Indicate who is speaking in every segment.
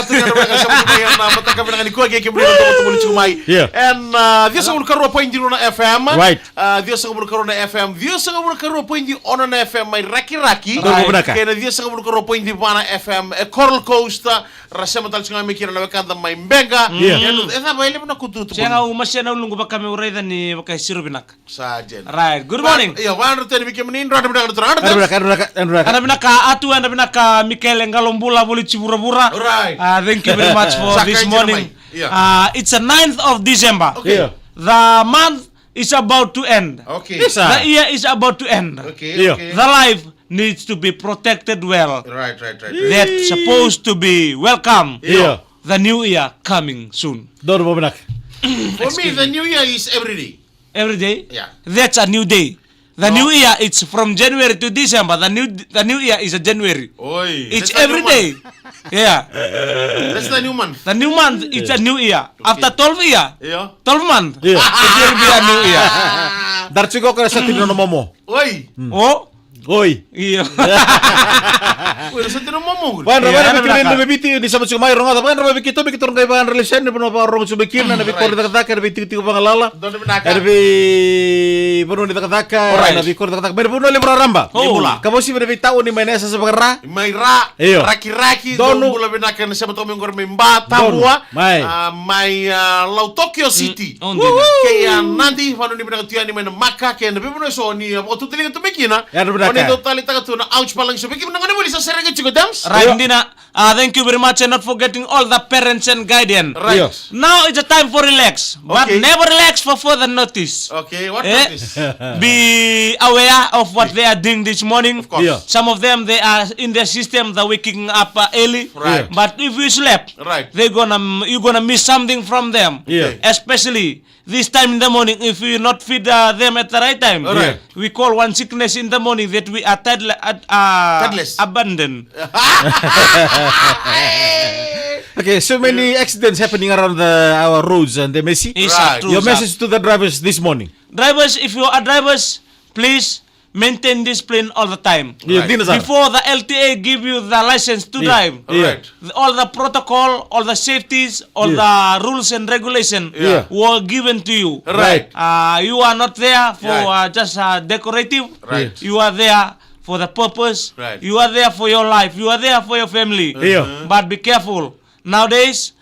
Speaker 1: tinggal mereka sama yang mata kami dengan ikuah kayak kemudian untuk muli cumai. And dia sangat berkaru apa yang di Rona FM.
Speaker 2: Right.
Speaker 1: Dia sangat berkaru na FM. Dia sangat berkaru apa yang di Ona FM mai raki-raki. Kaya dia sangat berkaru apa yang di Mana FM. Coral Coast rasa matal sungai mikir na kanta mai Benga. And esa ba ile na kututu.
Speaker 3: Siya nga umasya na ulungu pa kami ureda ni kay Sirubinak.
Speaker 1: Sajen.
Speaker 3: Right. Good morning.
Speaker 1: Iya, wan rete bikin menin rada bedak terang.
Speaker 3: Anda binaka atu, anda binaka Mikel Ngalombula buli cibura-bura.
Speaker 1: Right.
Speaker 3: Thank you very much for this morning. It's the 9th of December.
Speaker 1: Okay.
Speaker 3: The month is about to end.
Speaker 1: Okay.
Speaker 3: The year is about to end.
Speaker 1: Okay.
Speaker 3: The life needs to be protected well.
Speaker 1: Right.
Speaker 3: That's supposed to be welcome. The new year coming soon.
Speaker 1: For me, the new year is every day.
Speaker 3: Every day?
Speaker 1: Yeah.
Speaker 3: That's a new day. The new year, it's from January to December. The new year is a January.
Speaker 1: Oi,
Speaker 3: it's every day. Yeah.
Speaker 1: That's the new month.
Speaker 3: The new month, it's a new year. After 12 year, 12 months,
Speaker 2: Yeah.
Speaker 3: it will be a new year.
Speaker 2: Darchigo ka sa tinno momo.
Speaker 1: Oi.
Speaker 3: Oh?
Speaker 2: Oi.
Speaker 3: Iya.
Speaker 1: Wala sa tinamamo.
Speaker 2: Wan raban bikin na bibiti ni sa mga ronga tapan raban bikito bikitor kay ban relation ni puno pa rong subikin na bikor ta kata ka bikito pangalala.
Speaker 1: Don binaka.
Speaker 2: Bi puno ni ta kata na bikor ta kata. Pero puno libra ramba. Kamo si bibitaw ni Manesa sa pagara.
Speaker 1: May raki don bula binaka na sa matomong gor may bata buwa. May Lau Tokyo City. Kaya nanti pano ni binaka tuyan ni may maka kaya na bibuno so ni o tutulingan tumikina. Oni totally taga tuna ouch palang so bikin nang ano mo sa serega chigo dams.
Speaker 3: Right, Dina. Thank you very much and not forgetting all the parents and guardian.
Speaker 1: Right.
Speaker 3: Now it's a time for relax, but never relax for further notice.
Speaker 1: Okay, what notice?
Speaker 3: Be aware of what they are doing this morning.
Speaker 1: Of course.
Speaker 3: Some of them they are in their system, they're waking up early.
Speaker 1: Right.
Speaker 3: But if you slept, you're gonna miss something from them. Especially this time in the morning, if you not feed them at the right time. We call one sickness in the morning that we are abandoned.
Speaker 2: Okay, so many accidents happening around our roads and the Messi. Your message to the drivers this morning.
Speaker 3: Drivers, if you are drivers, please maintain discipline all the time.
Speaker 2: Before
Speaker 3: the LTA give you the license to drive, all the protocol, all the safeties, all the rules and regulation were given to you. You are not there for just decorative. You are there for the purpose. You are there for your life. You are there for your family. But be careful. Nowadays,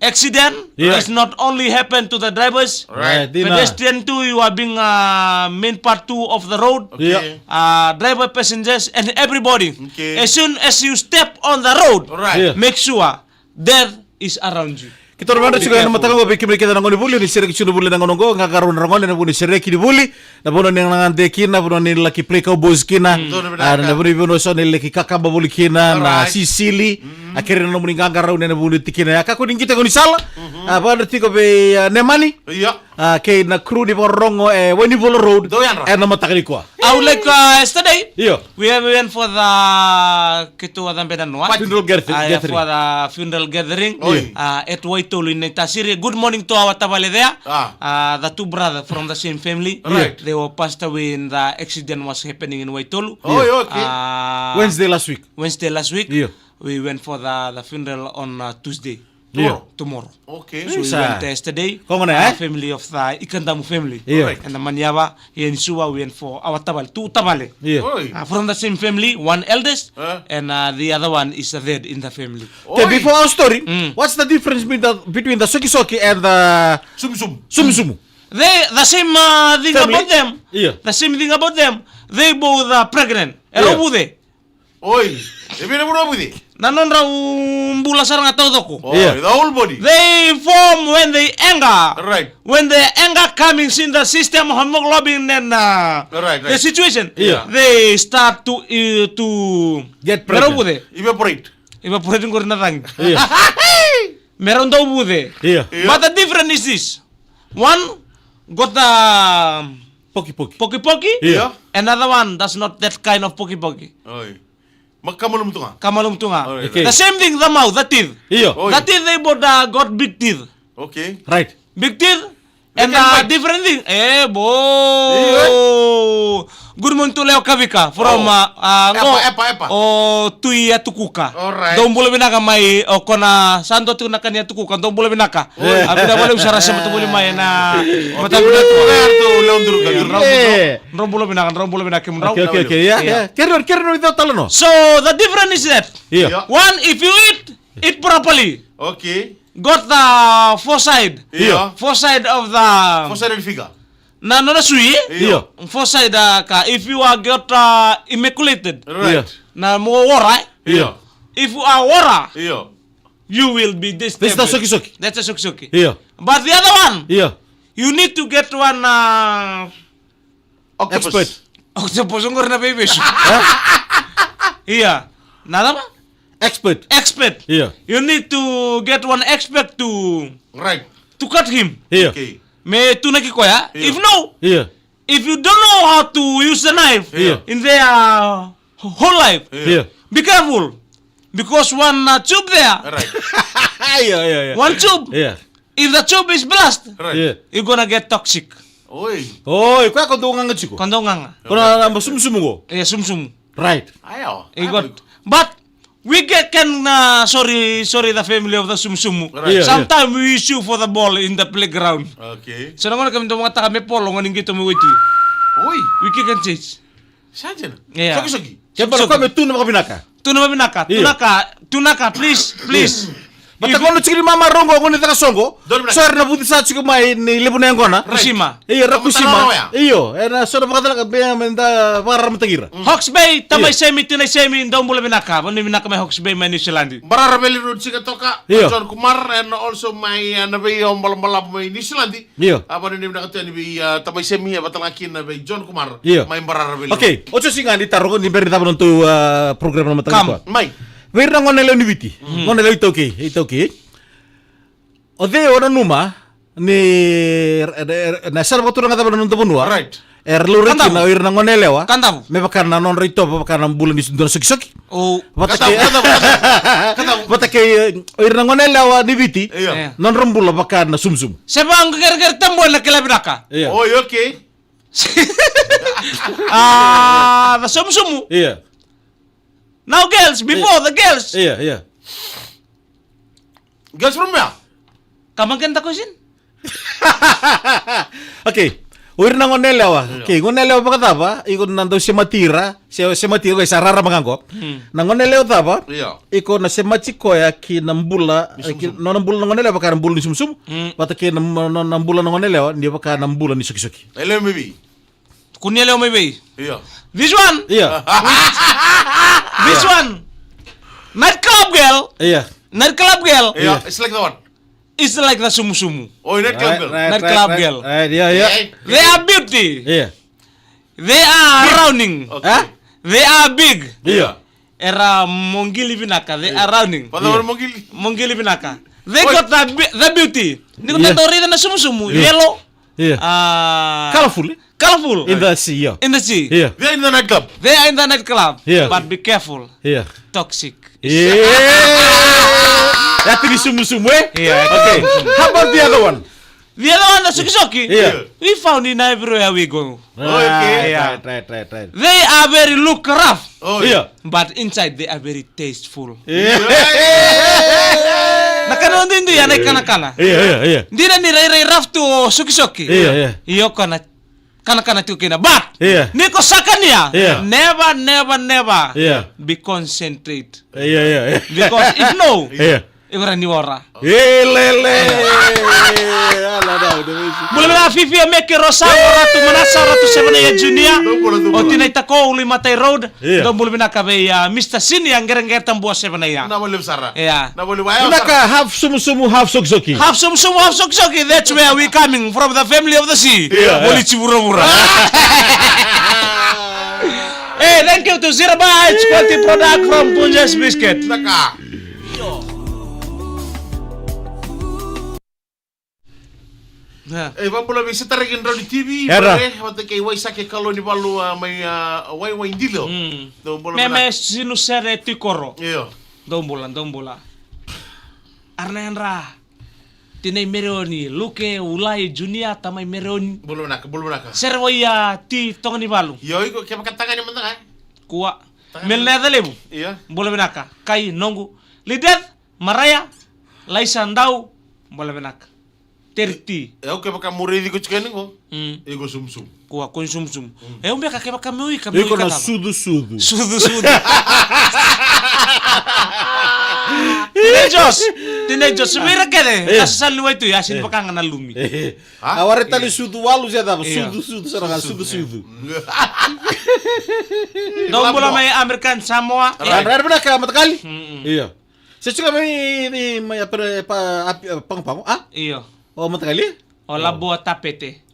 Speaker 3: accident is not only happen to the drivers, pedestrian too. You are being main part too of the road. Driver, passengers, and everybody. As soon as you step on the road, make sure death is around you.
Speaker 2: Kita orang juga yang matang apa bikin mereka nangon dibuli ni serek cunu buli nangon ngo ngakaron nangon ni buni serek dibuli na bono ni nangan dekina bono ni laki pleka boskina na buni bono so ni laki kakak babuli kina na Sicily akhirnya na buni ngakaron ni buni tikina ya kako kita ko ni sala apa arti ko be nemani kay na crew di Borongo Wenibolo Road na matang ni ko.
Speaker 3: I would like yesterday we went for the ketua dampedan
Speaker 2: funeral gathering.
Speaker 3: For the funeral gathering at Waitolu in Tasiri. Good morning to our tabale there. The two brothers from the same family. They were passed away in the accident was happening in Waitolu. Wednesday last week. We went for the funeral on Tuesday. Tomorrow.
Speaker 1: Okay.
Speaker 3: So we went yesterday. Family of the Ikandamu family. And the Manyawa here in Suwa we went for our tabale. Two tabale. From the same family, one eldest and the other one is dead in the family.
Speaker 2: Okay, before our story, what's the difference between the Soki and the Sum?
Speaker 3: They the same thing family? About them. The same thing about them. They both are pregnant. Erobude.
Speaker 1: Oi, even Erobude.
Speaker 3: Nanon raw mbula sarang ataw doko.
Speaker 1: The whole body.
Speaker 3: They form when they anger.
Speaker 1: Right.
Speaker 3: When the anger coming in the system of hemoglobin and the situation, they start to
Speaker 2: get pregnant.
Speaker 3: Evaporating ko rin na tang. Meron daw bude. But the difference is this. One got the poki. Another one does not that kind of poki. Kamalum tunga. The same thing, the mouth, the teeth. The teeth they both got big teeth.
Speaker 1: Okay.
Speaker 2: Right.
Speaker 3: Big teeth and different thing. Good morning to Leo Kavika from
Speaker 1: Epa.
Speaker 3: O Tuia Tukuka.
Speaker 1: Alright.
Speaker 3: Dombolo binaka mai o kona santo tu nakania Tukuka dombolo binaka. Abida boleh usara sama tu boleh mai na mata bila tu.
Speaker 1: Arto Leondro kan.
Speaker 3: Rombolo binaka mun raw.
Speaker 2: Okay. Yeah. Carry on without talano.
Speaker 3: So the difference is that
Speaker 2: Yeah.
Speaker 3: one, if you eat properly,
Speaker 1: Okay.
Speaker 3: got the foresight of the
Speaker 1: Força del figa.
Speaker 3: na sui.
Speaker 2: Yeah.
Speaker 3: Foresight ka if you are got immaculated.
Speaker 1: Right.
Speaker 3: Na mo wara.
Speaker 1: Yeah.
Speaker 3: If you are wara,
Speaker 1: Yeah.
Speaker 3: you will be
Speaker 2: This
Speaker 3: disturbed.
Speaker 2: is the soki.
Speaker 3: That's a suki.
Speaker 2: Yeah.
Speaker 3: But the other one,
Speaker 2: Yeah.
Speaker 3: you need to get one
Speaker 1: Octopus.
Speaker 2: Expert.
Speaker 3: octopus ngor na baby. Iya. Nada ba?
Speaker 2: Expert.
Speaker 3: Expert.
Speaker 2: Yeah.
Speaker 3: You need to get one expert to
Speaker 1: Right.
Speaker 3: cut him.
Speaker 2: Yeah.
Speaker 1: Okay.
Speaker 3: Me tu na kikoya.
Speaker 1: Yeah.
Speaker 2: Yeah.
Speaker 3: If you don't know how to use the knife
Speaker 2: Yeah.
Speaker 3: in their whole life,
Speaker 2: Yeah.
Speaker 3: be careful. Because one tube there,
Speaker 1: Right.
Speaker 2: Yeah.
Speaker 3: one tube,
Speaker 2: Yeah.
Speaker 3: if the tube is blast,
Speaker 1: Right.
Speaker 2: Yeah.
Speaker 3: you're gonna get toxic.
Speaker 1: Oi.
Speaker 2: Oh, ikaw ako doon nga chiko.
Speaker 3: Kondongang.
Speaker 2: Kuna na masumsumo ko.
Speaker 3: Sum.
Speaker 2: Right.
Speaker 1: Ayo.
Speaker 3: But we can sorry the family of the sum.
Speaker 1: Right.
Speaker 2: Yeah,
Speaker 3: Sometimes we issue for the ball in the playground.
Speaker 1: Okay.
Speaker 3: So naman kami mga taka may polo nganing gitu mo witi.
Speaker 1: Oi.
Speaker 3: We can change.
Speaker 1: Saja.
Speaker 3: Yeah.
Speaker 1: Sogi.
Speaker 2: Kaya pala kami tuna makabinaka.
Speaker 3: Tunaka, please.
Speaker 2: Bata kono chikili mama rongo ngone taka songo.
Speaker 1: Don't
Speaker 2: So na buti sa chiko mai ni lebu na ngona.
Speaker 3: Kushima.
Speaker 2: Iyo rakushima.
Speaker 1: Matanawa ya?
Speaker 2: Iyo, na so na bakatala ka be menda para matagira.
Speaker 3: Hawks Bay, tamay semi, tinay semi, daw mula binaka. Wala binaka may Hawks Bay, may New Zealand.
Speaker 1: Bararabeli road sika toka.
Speaker 2: Yeah.
Speaker 1: John Kumar and also my nabi malap may New Zealand.
Speaker 2: Yeah.
Speaker 1: Apa ni nak kata ni tamay semi batalakin nabi John Kumar.
Speaker 2: Yeah.
Speaker 1: May bararabeli.
Speaker 2: Okay, ocho singa ni taro ko ni beri tabo ntu program na matagira.
Speaker 1: Mai.
Speaker 2: Ver na ngone le ni biti. Ngone le ito okay. Ode ora numa ni na sar botu nga tabo ntu bunwa.
Speaker 1: Right.
Speaker 2: Lurek
Speaker 3: Kantamu?
Speaker 2: na ir na ngone lewa.
Speaker 3: Kantamu?
Speaker 2: Me bakar na non rito bakar na bulan ni sundon sok.
Speaker 3: Oh,
Speaker 2: Batake ir na ngone lewa ni biti.
Speaker 1: Iya.
Speaker 2: Non rombula bakar na sumsum.
Speaker 3: siapa ang ger tambol na kila binaka?
Speaker 2: Iya.
Speaker 1: Oh, okay.
Speaker 3: The sum.
Speaker 2: Iya.
Speaker 3: Now girls, before the girls.
Speaker 2: Iya.
Speaker 1: Girls from where?
Speaker 3: Kamang kanta ko sin?
Speaker 2: Okay. Uir na ngone lewa. Okay, ngone lewa bakataba, ikon nando si matira, si matira ko sarara mangangko. Na ngone lewa taba.
Speaker 1: Iya.
Speaker 2: Iko na se machiko ya ki nambula, no nambula ngone lewa bakar nambula ni sumsum. Batake nambula ngone lewa, dia bakar nambula ni soki.
Speaker 1: Ele maybe.
Speaker 3: Kunya leo may bay.
Speaker 1: Iya.
Speaker 3: This one.
Speaker 2: Iya.
Speaker 3: This one. Nightclub girl.
Speaker 2: Iya.
Speaker 1: Iya. It's like the one.
Speaker 3: It's like the sumu.
Speaker 1: Oh, net club.
Speaker 3: Nightclub girl.
Speaker 2: Right, yeah.
Speaker 3: They are beauty.
Speaker 2: Iya.
Speaker 3: They are rounding.
Speaker 1: Okay.
Speaker 3: They are big.
Speaker 2: Iya.
Speaker 3: Era mongili binaka. They are rounding.
Speaker 1: Pada orang mungkin.
Speaker 3: Mongili binaka. They got the beauty. Ni ko tatori na sumu.
Speaker 2: Yeah.
Speaker 3: Yellow.
Speaker 2: Yeah. Colorful.
Speaker 3: Colorful.
Speaker 2: In the sea, yeah.
Speaker 3: In the sea.
Speaker 2: Yeah.
Speaker 1: Dia in the night club.
Speaker 3: They are in the nightclub.
Speaker 2: Yeah.
Speaker 3: But be careful.
Speaker 2: Yeah.
Speaker 3: Toxic.
Speaker 2: Yeah. That is sumu eh?
Speaker 3: Yeah.
Speaker 2: Okay. How about the other one?
Speaker 3: The other one, the suki.
Speaker 2: Yeah.
Speaker 3: We found in everywhere we go.
Speaker 1: Okay.
Speaker 2: Right.
Speaker 3: They are very look rough.
Speaker 1: Oh,
Speaker 2: Yeah.
Speaker 3: But inside they are very tasteful.
Speaker 2: Yeah.
Speaker 3: Nakanoon din yan ay kana.
Speaker 2: Yeah.
Speaker 3: Hindi na niray rough to suki.
Speaker 2: Yeah.
Speaker 3: Iyo kana to kina. But
Speaker 2: Yeah.
Speaker 3: niko sa kanya,
Speaker 2: Yeah.
Speaker 3: never
Speaker 2: Yeah.
Speaker 3: be concentrate.
Speaker 2: Yeah.
Speaker 3: Because if no,
Speaker 2: Yeah.
Speaker 3: igora ni wara.
Speaker 2: Lele.
Speaker 3: Mula na Fifi make rosa ratu manasa ratu sebana ya junior. O tinaita ko uli matay road.
Speaker 2: Yeah.
Speaker 3: Do mula na kabe ya Mr. Sin yang gereng tambua sebana ya.
Speaker 1: Na boleh besar.
Speaker 3: Yeah.
Speaker 1: Na boleh bayar.
Speaker 2: Naka half sumu half soki.
Speaker 3: Half soki. That's where we coming from, the family of the sea.
Speaker 2: Yeah.
Speaker 3: Boli cibura-bura. Hey, thank you to Zero Bites, quality product from Punjas Biscuit.
Speaker 1: Naka. Vamos lá ver se está registrando di TV.
Speaker 2: Era.
Speaker 1: Mate kay way sake kalau ni balu may way dilo. Do boleh.
Speaker 3: Meme sinusere tikoro.
Speaker 1: Iya.
Speaker 3: Dombola. Arnendra. tinay meroni luke ulai junia tamay meroni
Speaker 1: Bulu naka.
Speaker 3: servoya ti tongni balu
Speaker 1: Yo iko kaya makatanga ni mentang
Speaker 3: kuwa melneda lebu
Speaker 1: Iya.
Speaker 3: bola benaka kai nongu lidet maraya laisandau bola benaka terti
Speaker 1: Eu kaya maka muridi ko chikeni ko.
Speaker 3: mm.
Speaker 1: Iko sumsum.
Speaker 3: kuwa konsumsum eu mbeka keba kamui
Speaker 2: Iko na
Speaker 3: kataba
Speaker 2: sudu.
Speaker 3: sudu Tinejos subira kede asal luwa itu ya sin pakanga na lumi
Speaker 2: Aware tali sudu walu siya dapat. Sudu sarang sudu.
Speaker 3: dong bola may American Samoa
Speaker 2: Rare benar ka matakali. Iya. Saya juga may pang
Speaker 3: iyo
Speaker 2: Oh matakali?
Speaker 3: ola buat tapete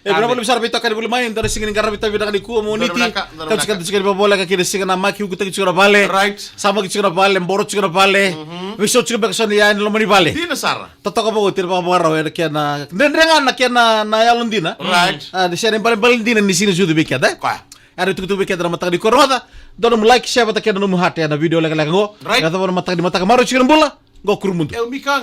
Speaker 2: Berapa lebih besar bita kan boleh main dari singin karena bita bida kan di community. Kau cakap cakap bola kaki singin nama kiu kita cakap bale.
Speaker 1: Right.
Speaker 2: Sama kita cakap bale, borot cakap bale. Wisok cakap bekson ya ini lomani bale.
Speaker 1: Dina sara.
Speaker 2: Tato ko tidak apa apa ya kia na. Nendengan na kia na yalon dina.
Speaker 1: Right.
Speaker 2: Di sini paling dina di sini sudah bikin deh.
Speaker 1: Kaya.
Speaker 2: Ada tuh bikin dalam mata di korona. Donom like share bata kia donom hati ada video lagi go.
Speaker 1: Right.
Speaker 2: Kata mata di mata kemaru cakap bola. Go kurumundu.
Speaker 1: Eu mika